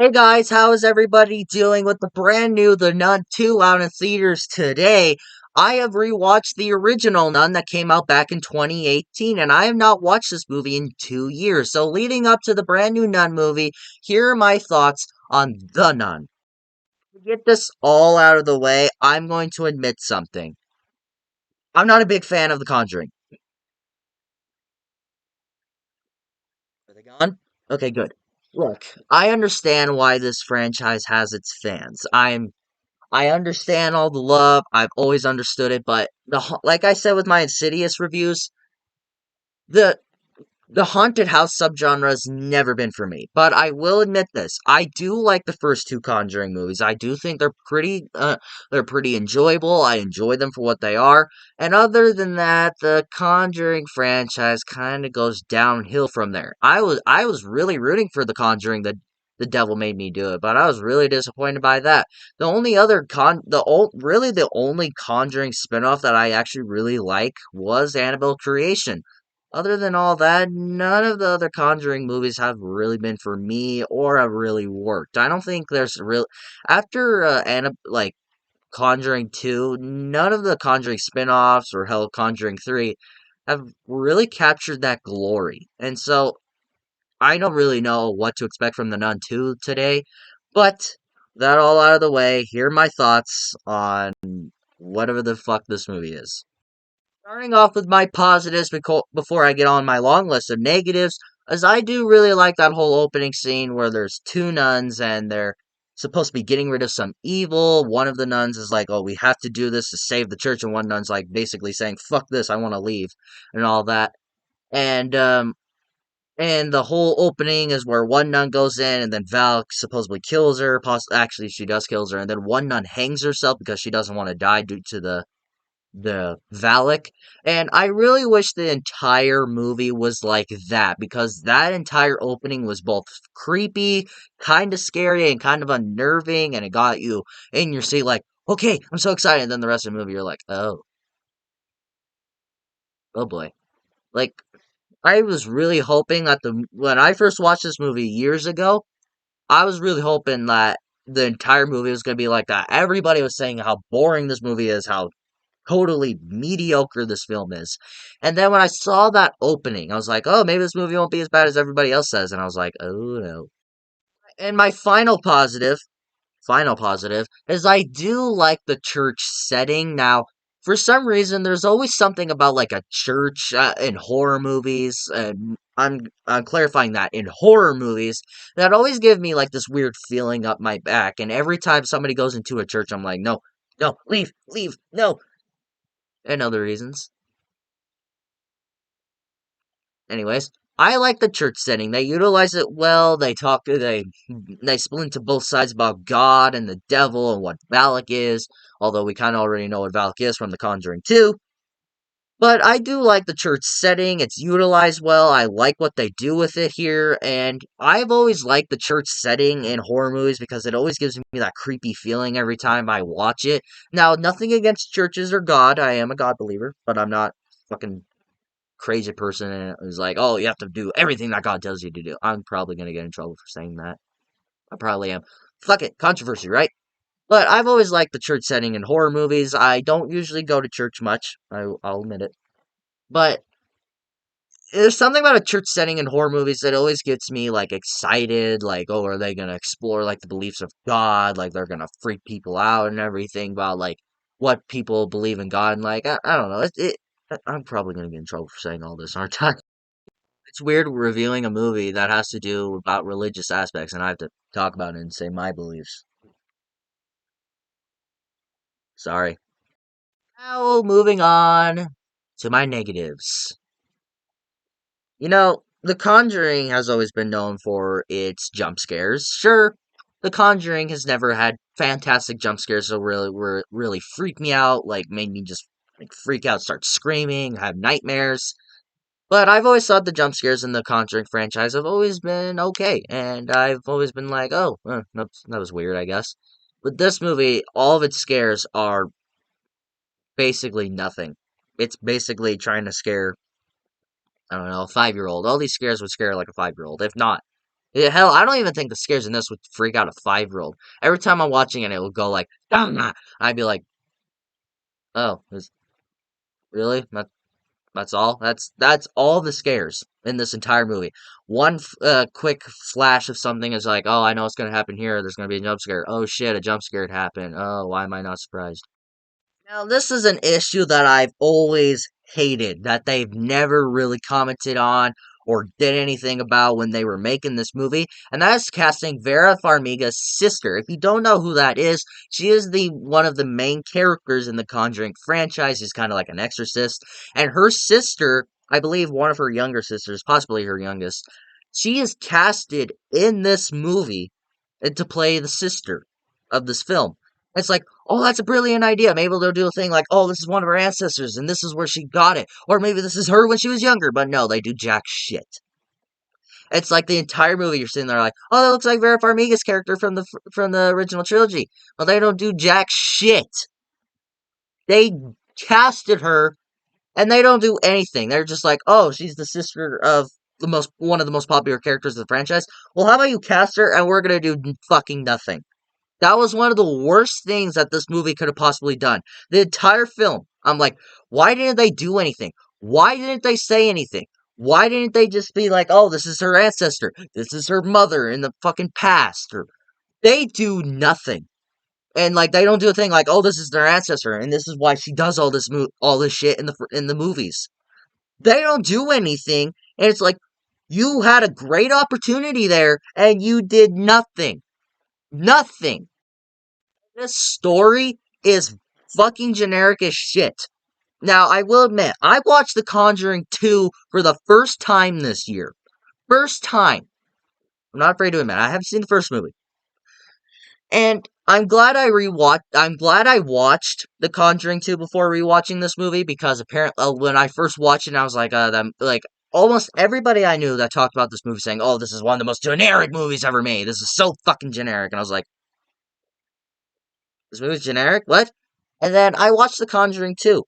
Hey guys, how is everybody doing with the brand new The Nun 2 out in theaters today? I have rewatched the original Nun that came out back in 2018, and I have not watched this movie in 2 years. So, leading up to the brand new Nun movie, here are my thoughts on The Nun. To get this all out of the way, I'm going to admit something. I'm not a big fan of The Conjuring. Are they gone? Okay, good. Look, I understand why this franchise has its fans. I understand all the love. I've always understood it, but like I said with my Insidious reviews, the the haunted house subgenre has never been for me. But I will admit this: I do like the first two Conjuring movies. I do think they're pretty enjoyable. I enjoy them for what they are. And other than that, the Conjuring franchise kind of goes downhill from there. I was really rooting for the Conjuring. The devil made me do it, but I was really disappointed by that. The only other really the only Conjuring spinoff that I actually really like was Annabelle Creation. Other than all that, none of the other Conjuring movies have really been for me or have really worked. I don't think there's real after like Conjuring 2, none of the Conjuring spin-offs or hell Conjuring 3 have really captured that glory. And so I don't really know what to expect from the Nun 2 today, but that all out of the way, here are my thoughts on whatever the fuck this movie is. Starting off with my positives before I get on my long list of negatives, as I do really like that whole opening scene where there's two nuns and they're supposed to be getting rid of some evil. One of the nuns is like, "Oh, we have to do this to save the church," and one nun's like basically saying, "Fuck this, I want to leave," and all that. And and the whole opening is where one nun goes in, and then Val supposedly kills her. Actually, she does kills her, and then one nun hangs herself because she doesn't want to die due to the Valak, and I really wish the entire movie was like that because that entire opening was both creepy, kind of scary, and kind of unnerving, and it got you in your seat like, okay, I'm so excited. And then the rest of the movie, you're like, oh boy. Like, I was really hoping that when I first watched this movie years ago, I was really hoping that the entire movie was going to be like that. Everybody was saying how boring this movie is, how totally mediocre this film is. And then when I saw that opening, I was like, oh, maybe this movie won't be as bad as everybody else says. And I was like, oh no. And my final positive, is I do like the church setting. Now, for some reason, there's always something about like a church in horror movies. And I'm clarifying that in horror movies that always give me like this weird feeling up my back. And every time somebody goes into a church, I'm like, no, no, leave, no, and other reasons. Anyways, I like the church setting. They utilize it well. They split into both sides about God and the devil and what Valak is. Although we kind of already know what Valak is from The Conjuring 2. But I do like the church setting. It's utilized well. I like what they do with it here. And I've always liked the church setting in horror movies because it always gives me that creepy feeling every time I watch it. Now, nothing against churches or God. I am a God believer, but I'm not fucking crazy person and is like, oh, you have to do everything that God tells you to do. I'm probably gonna get in trouble for saying that. I probably am. Fuck it, controversy, right? But I've always liked the church setting in horror movies. I don't usually go to church much. I'll admit it. But there's something about a church setting in horror movies that always gets me like excited. Like, oh, are they gonna explore like the beliefs of God? Like they're gonna freak people out and everything about like what people believe in God. And like, I don't know. I'm probably gonna get in trouble for saying all this, aren't I? It's weird reviewing a movie that has to do about religious aspects, and I have to talk about it and say my beliefs. Sorry. Now, moving on to my negatives. The Conjuring has always been known for its jump scares. Sure, The Conjuring has never had fantastic jump scares that really freak me out, like made me just like freak out, start screaming, have nightmares. But I've always thought the jump scares in the Conjuring franchise have always been okay, and I've always been like, oh, that was weird, I guess. But this movie, all of its scares are basically nothing. It's basically trying to scare, I don't know, a 5-year old. All these scares would scare like a 5-year old, if not. Yeah, hell, I don't even think the scares in this would freak out a 5-year-old. Every time I'm watching it, it will go like, "Ah!" I'd be like, oh, really? That's all? That's all the scares in this entire movie. One quick flash of something is like, oh, I know what's gonna happen here. There's gonna be a jump scare. Oh shit, a jump scare happened. Oh, why am I not surprised? Now, this is an issue that I've always hated, that they've never really commented on or did anything about when they were making this movie, and that is casting Vera Farmiga's sister. If you don't know who that is, she is the one of the main characters in the Conjuring franchise. She's kind of like an exorcist, and her sister, I believe one of her younger sisters, possibly her youngest, she is casted in this movie to play the sister of this film. It's like, oh, that's a brilliant idea. Maybe they'll do a thing like, oh, this is one of her ancestors, and this is where she got it. Or maybe this is her when she was younger. But no, they do jack shit. It's like the entire movie you're sitting there like, oh, that looks like Vera Farmiga's character from the original trilogy. Well, they don't do jack shit. They casted her, and they don't do anything. They're just like, oh, she's the sister of one of the most popular characters of the franchise. Well, how about you cast her, and we're gonna do fucking nothing. That was one of the worst things that this movie could have possibly done. The entire film, I'm like, why didn't they do anything? Why didn't they say anything? Why didn't they just be like, oh, this is her ancestor. This is her mother in the fucking past. Or they do nothing. And like they don't do a thing like, oh, this is their ancestor, and this is why she does all this shit in the movies. They don't do anything, and it's like you had a great opportunity there, and you did nothing. Nothing. This story is fucking generic as shit. Now, I will admit, I watched The Conjuring 2 for the first time this year. First time. I'm not afraid to admit, I haven't seen the first movie. And I'm glad I watched The Conjuring 2 before rewatching this movie, because apparently when I first watched it, I was like, almost everybody I knew that talked about this movie saying, oh, this is one of the most generic movies ever made. This is so fucking generic. And I was like, this movie's generic? What? And then I watched The Conjuring 2.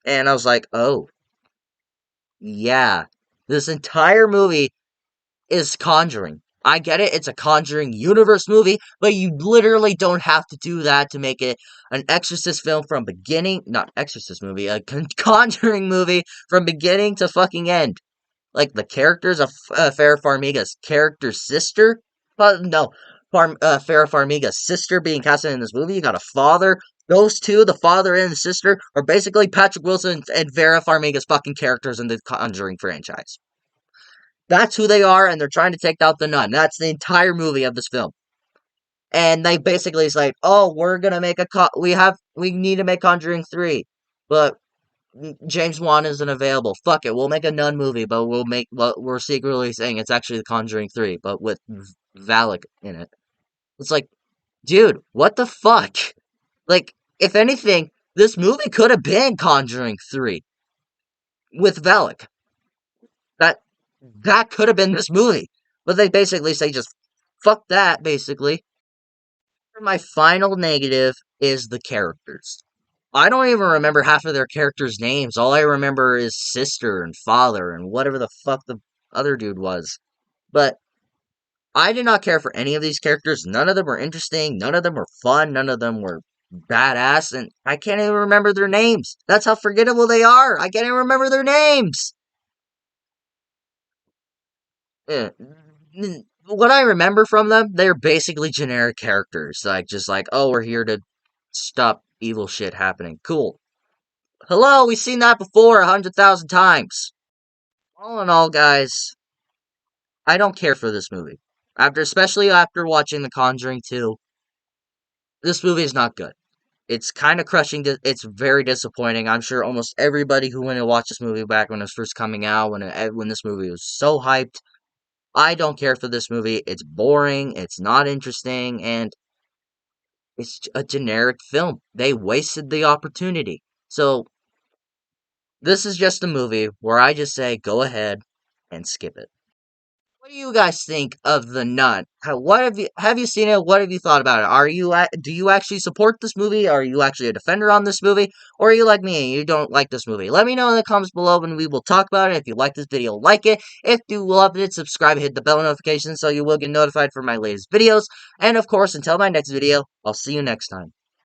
And I was like, oh, yeah. This entire movie is Conjuring. I get it, it's a Conjuring universe movie, but you literally don't have to do that to make it an Exorcist film from beginning, not Exorcist movie, a Conjuring movie from beginning to fucking end. Like the characters of Farrah Farmiga's character's sister, no, Farrah Farmiga's sister being casted in this movie. You got a father. Those two, the father and the sister, are basically Patrick Wilson and Vera Farmiga's fucking characters in the Conjuring franchise. That's who they are, and they're trying to take out the nun. That's the entire movie of this film. And they basically say, "Oh, we're gonna make we need to make Conjuring 3, but James Wan isn't available. Fuck it, we'll make a nun movie, but we're secretly saying it's actually The Conjuring 3, but with Valak in it." It's like, dude, what the fuck? Like, if anything, this movie could have been Conjuring 3 with Valak. That that could have been this movie. But they basically say just fuck that, basically. My final negative is the characters. I don't even remember half of their characters' names. All I remember is sister and father and whatever the fuck the other dude was. But I did not care for any of these characters. None of them were interesting. None of them were fun. None of them were badass. And I can't even remember their names. That's how forgettable they are. I can't even remember their names. Yeah. What I remember from them, they're basically generic characters. Like, just like, oh, we're here to stop evil shit happening. Cool. Hello, we've seen that before 100,000 times. All in all, guys, I don't care for this movie. Especially after watching The Conjuring 2, this movie is not good. It's kind of crushing. It's very disappointing. I'm sure almost everybody who went and watched this movie back when it was first coming out, when this movie was so hyped, I don't care for this movie. It's boring. It's not interesting, and it's a generic film. They wasted the opportunity. So this is just a movie where I just say, go ahead and skip it. What do you guys think of The Nun? What have you seen it? What have you thought about it? Do you actually support this movie? Are you actually a defender on this movie? Or are you like me and you don't like this movie? Let me know in the comments below and we will talk about it. If you like this video, like it. If you loved it, subscribe, hit the bell notification so you will get notified for my latest videos. And of course, until my next video, I'll see you next time.